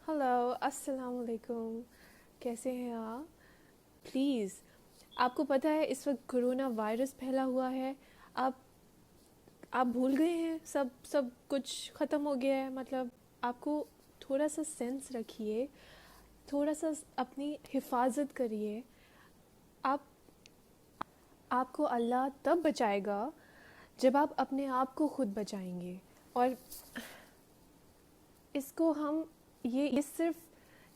Hello السلام علیکم. کیسے ہیں آپ؟ پلیز، آپ کو پتہ ہے اس وقت کرونا وائرس پھیلا ہوا ہے. آپ آپ بھول گئے ہیں، سب کچھ ختم ہو گیا ہے. مطلب آپ کو تھوڑا سا سینس رکھیے، تھوڑا سا اپنی حفاظت کریے. آپ آپ کو اللہ تب بچائے گا جب آپ اپنے آپ کو خود بچائیں گے. اور اس کو ہم یہ صرف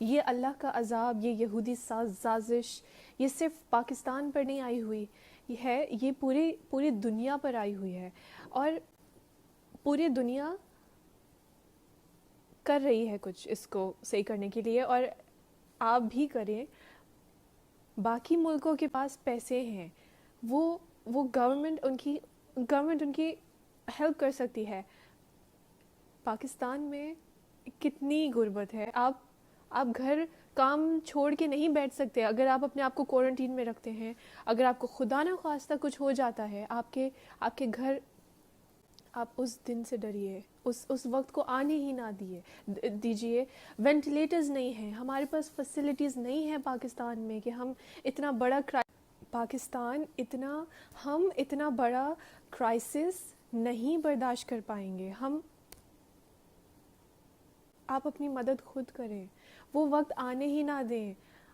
یہ اللہ کا عذاب، یہ یہودی سازش، یہ صرف پاکستان پر نہیں آئی ہوئی ہے، یہ پوری دنیا پر آئی ہوئی ہے. اور پوری دنیا کر رہی ہے کچھ اس کو صحیح کرنے کے لیے، اور آپ بھی کریں. باقی ملکوں کے پاس پیسے ہیں، وہ گورنمنٹ ان کی ہیلپ کر سکتی ہے. پاکستان میں کتنی غربت ہے. آپ گھر کام چھوڑ کے نہیں بیٹھ سکتے. اگر آپ اپنے آپ کو کوارنٹین میں رکھتے ہیں، اگر آپ کو خدا نہ خواستہ کچھ ہو جاتا ہے آپ کے گھر، آپ اس دن سے ڈریے، اس وقت کو آنے ہی نہ دیجیے. وینٹیلیٹرز نہیں ہیں ہمارے پاس، فیسلٹیز نہیں ہیں پاکستان میں کہ ہم اتنا بڑا ہم اتنا بڑا کرائسس نہیں برداشت کر پائیں گے. آپ اپنی مدد خود کریں، وہ وقت آنے ہی نہ دیں.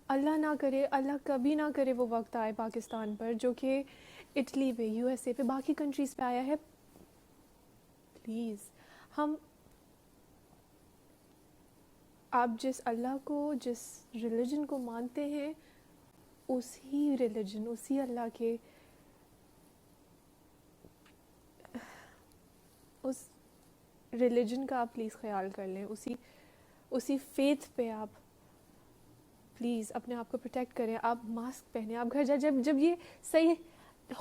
اللہ نہ کرے، اللہ کبھی نہ کرے وہ وقت آئے پاکستان پر جو کہ اٹلی پہ، یو ایس اے پہ، باقی کنٹریز پہ آیا ہے. پلیز، ہم آپ جس اللہ کو، جس ریلیجن کو مانتے ہیں، اسی ریلیجن، اسی اللہ کے، اس ریلیجن کا آپ پلیز خیال کر لیں. اسی فیتھ پہ آپ پلیز اپنے آپ کو پروٹیکٹ کریں. آپ ماسک پہنیں، آپ گھر جائیں. جب یہ صحیح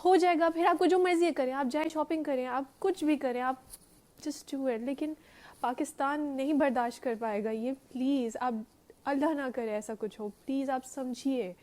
ہو جائے گا پھر آپ کو جو مرضی کریں، آپ جائیں شاپنگ کریں، آپ کچھ بھی کریں، آپ جسٹ ڈو اٹ. لیکن پاکستان نہیں برداشت کر پائے گا یہ. پلیز آپ، اللہ نہ کرے ایسا کچھ ہو. پلیز آپ سمجھیے.